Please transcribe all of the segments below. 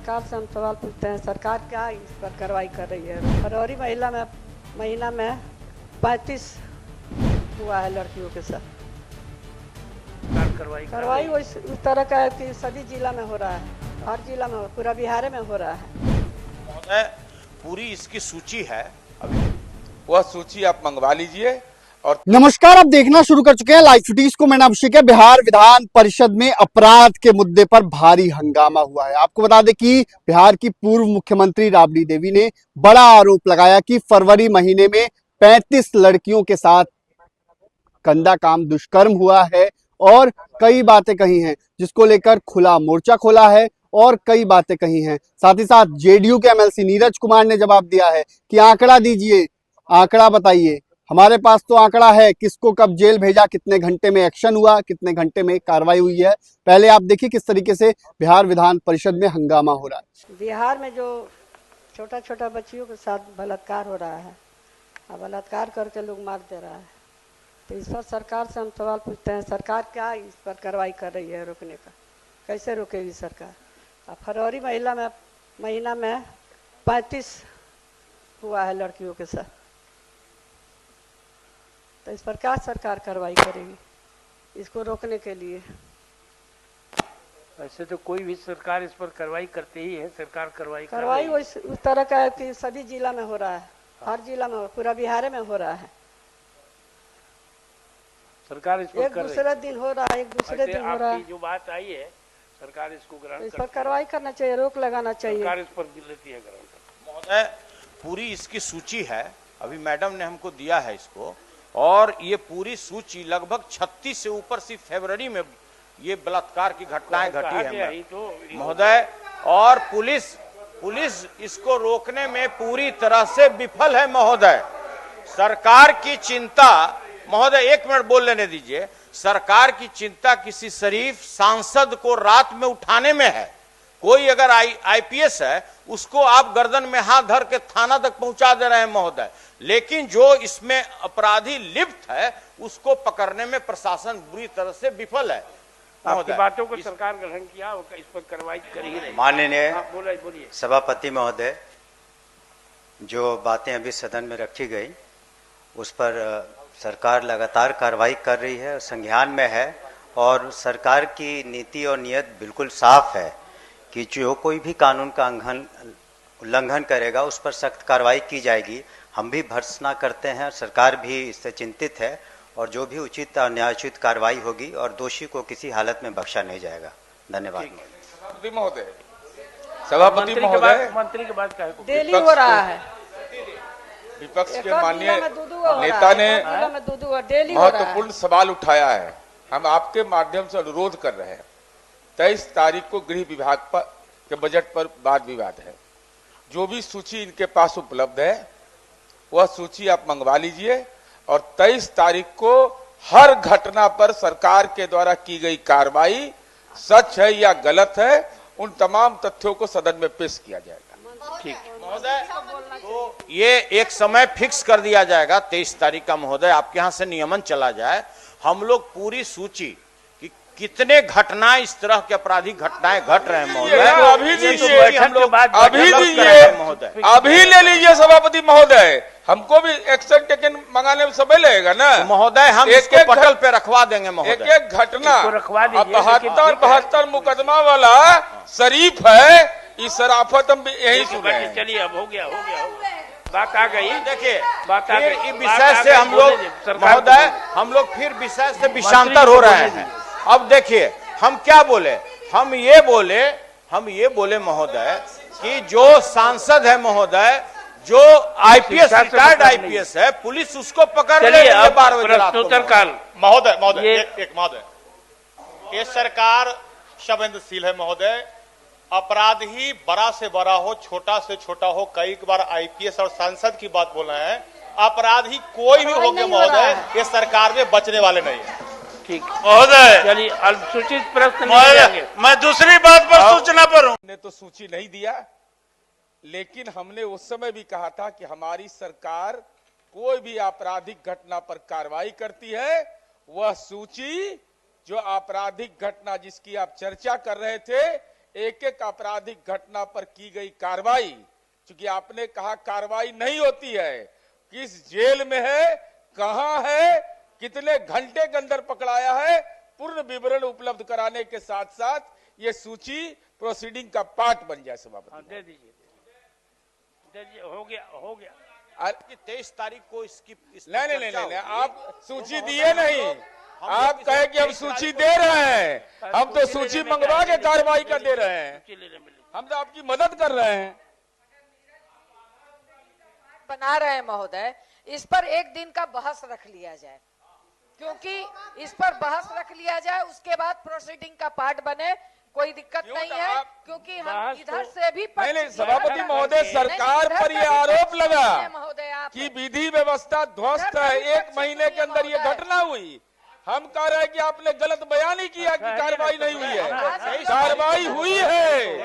सरकार से हम सवाल पूछते हैं, सरकार क्या इस पर कार्रवाई कर रही है। फरवरी महीना में 35 हुआ है लड़कियों के साथ। कार्रवाई उस तरह का है कि सभी जिला में हो रहा है, हर जिला में, पूरा बिहार में हो रहा है। पूरी इसकी सूची है, अभी वह सूची आप मंगवा लीजिए। और नमस्कार, आप देखना शुरू कर चुके हैं लाइव फुटेज को। मैं नाम अभिषेक है। बिहार विधान परिषद में अपराध के मुद्दे पर भारी हंगामा हुआ है। आपको बता दें कि बिहार की पूर्व मुख्यमंत्री राबड़ी देवी ने बड़ा आरोप लगाया कि फरवरी महीने में 35 लड़कियों के साथ गंदा काम, दुष्कर्म हुआ है और कई बातें कही हैं, जिसको लेकर खुला मोर्चा खोला है और कई बातें कही हैं। साथ ही साथ जेडीयू के एमएलसी नीरज कुमार ने जवाब दिया है कि आंकड़ा दीजिए, आंकड़ा बताइए। हमारे पास तो आंकड़ा है, किसको कब जेल भेजा, कितने घंटे में एक्शन हुआ, कितने घंटे में कार्रवाई हुई है। पहले आप देखिए किस तरीके से बिहार विधान परिषद में हंगामा हो रहा है। बिहार में जो छोटा छोटा बच्चियों के साथ बलात्कार हो रहा है, बलात्कार करके लोग मार दे रहा है, तो इस पर सरकार से हम सवाल पूछते हैं, सरकार क्या इस पर कार्रवाई कर रही है रोकने का। कैसे रोकेगी सरकार। फरवरी महीना में 35 हुआ है लड़कियों के साथ, तो इस पर क्या सरकार कार्रवाई करेगी इसको रोकने के लिए। वैसे तो कोई भी सरकार इस पर कार्रवाई करते ही है। सरकार कार्रवाई उस तरह का है कि सभी जिला में हो रहा है, हर जिला में, पूरा बिहार में हो रहा है। सरकार इस पर एक दूसरे दिन हो रहा है, एक दूसरे दिन हो रहा है। जो बात आई है, सरकार इसको ग्रहण तो इस पर कार्रवाई करना चाहिए, रोक लगाना चाहिए। सरकार इस पर लेती है ग्रहण। महोदय, पूरी इसकी सूची है, अभी मैडम ने हमको दिया है इसको, और ये पूरी सूची लगभग 36 से ऊपर सिर्फ फरवरी में ये बलात्कार की घटनाएं घटी है महोदय। और पुलिस इसको रोकने में पूरी तरह से विफल है महोदय। सरकार की चिंता, महोदय 1 मिनट बोल लेने दीजिए, सरकार की चिंता किसी शरीफ सांसद को रात में उठाने में है। कोई अगर आईपीएस है, उसको आप गर्दन में हाथ धर के थाना तक पहुंचा दे रहे हैं महोदय, लेकिन जो इसमें अपराधी लिप्त है उसको पकड़ने में प्रशासन बुरी तरह से विफल है। आपकी बातों को सरकार ग्रहण किया, इस पर कार्रवाई कर ही रही। माननीय बोलिए सभापति महोदय, जो बातें अभी सदन में रखी गई उस पर सरकार लगातार कार्रवाई कर रही है, संज्ञान में है, और सरकार की नीति और नियत बिल्कुल साफ है कि जो कोई भी कानून का उल्लंघन करेगा उस पर सख्त कार्रवाई की जाएगी। हम भी भर्त्सना करते हैं, सरकार भी इससे चिंतित है, और जो भी उचित और न्यायोचित कार्रवाई होगी और दोषी को किसी हालत में बख्शा नहीं जाएगा। धन्यवाद महोदय। सभापति महोदय, मंत्री के बाद डेली हो रहा है। विपक्ष के माननीय नेता ने महत्वपूर्ण सवाल उठाया है। हम आपके माध्यम से अनुरोध कर रहे हैं, 23 तारीख को गृह विभाग पर के बजट पर वाद विवाद है। जो भी सूची इनके पास उपलब्ध है वह सूची आप मंगवा लीजिए, और 23 तारीख को हर घटना पर सरकार के द्वारा की गई कार्रवाई सच है या गलत है, उन तमाम तथ्यों को सदन में पेश किया जाएगा। ठीक महोदय, तो ये एक समय फिक्स कर दिया जाएगा 23 तारीख का महोदय, आपके यहाँ से नियमन चला जाए। हम लोग पूरी सूची कि कितने घटनाएं, इस तरह के आपराधिक घटनाएं घट रहे हैं महोदय, अभी दीजिए, हम लोग अभी दीजिए महोदय, अभी ले लीजिए सभापति महोदय। हमको भी एक्शन टेकन मंगाने में समय लगेगा ना महोदय। हम इसको पटल पे रखवा देंगे महोदय। एक घटना रखवा दीजिए। 72 मुकदमा वाला शरीफ है, इस शराफत हम यही सुने। चलिए, अब हो गया बात आ गई। देखिए, बात आ गई, विषय से हम लोग महोदय, हम लोग फिर विषय से विषांतर हो रहे हैं। अब देखिए हम क्या बोले, हम ये बोले महोदय कि जो सांसद है महोदय, जो आईपीएस, रिटायर्ड आईपीएस है, पुलिस उसको पकड़ ले 12 बजे रात को। महोदय, ये सरकार संवेदनशील है महोदय। अपराध ही बड़ा से बड़ा हो, छोटा से छोटा हो, कई बार आईपीएस और सांसद की बात बोल रहे हैं, अपराध ही कोई भी हो गया महोदय, ये सरकार में बचने वाले नहीं है। ठीक महोदय, चलिए अनुसूचित प्रश्न मैं दूसरी बात पर सूचना पर हूँ। ने तो सूची नहीं दिया, लेकिन हमने उस समय भी कहा था कि हमारी सरकार कोई भी आपराधिक घटना पर कार्रवाई करती है, वह सूची जो आपराधिक घटना जिसकी आप चर्चा कर रहे थे, एक एक आपराधिक घटना पर की गई कार्रवाई, क्योंकि आपने कहा कार्रवाई नहीं होती है, किस जेल में है, कहां है, कितने घंटे के अंदर पकड़ाया है, पूर्ण विवरण उपलब्ध कराने के साथ साथ ये सूची प्रोसीडिंग का पार्ट बन जाए सभापति। दे दीजिए, हो गया। 23 तारीख को इसकी नहीं, आप सूची दिए नहीं, आप कहे कि हम सूची दे रहे हैं, हम तो सूची मंगवा के कार्रवाई का दे रहे हैं, हम तो आपकी मदद कर रहे हैं। बना रहे हैं महोदय, इस पर एक दिन का बहस रख लिया जाए, क्योंकि इस पर बहस रख लिया जाए, उसके बाद प्रोसीडिंग का पार्ट बने, कोई दिक्कत नहीं है, क्योंकि हम इधर से भी नहीं सभापति महोदय, सरकार पर यह आरोप लगा महोदय कि विधि व्यवस्था ध्वस्त है, 1 महीने के अंदर ये घटना हुई। हम कह रहे हैं कि आपने गलत बयान ही किया कि कार्रवाई नहीं हुई है, कार्रवाई हुई है,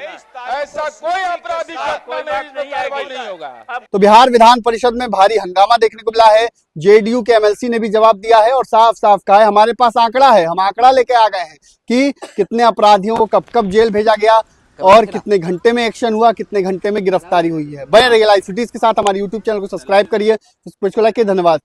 ऐसा कोई आपराधिक घटना नहीं, कार्रवाई नहीं होगा। तो बिहार विधान परिषद में भारी हंगामा देखने को मिला है। जेडीयू के एमएलसी ने भी जवाब दिया है और साफ साफ कहा है, हमारे पास आंकड़ा है, हम आंकड़ा लेके आ गए हैं कि कितने अपराधियों को कब कब जेल भेजा गया और कितने घंटे में एक्शन हुआ, कितने घंटे में गिरफ्तारी हुई है। बने रहिए लाइव सिटीज के साथ, हमारे यूट्यूब चैनल को सब्सक्राइब करिए, धन्यवाद।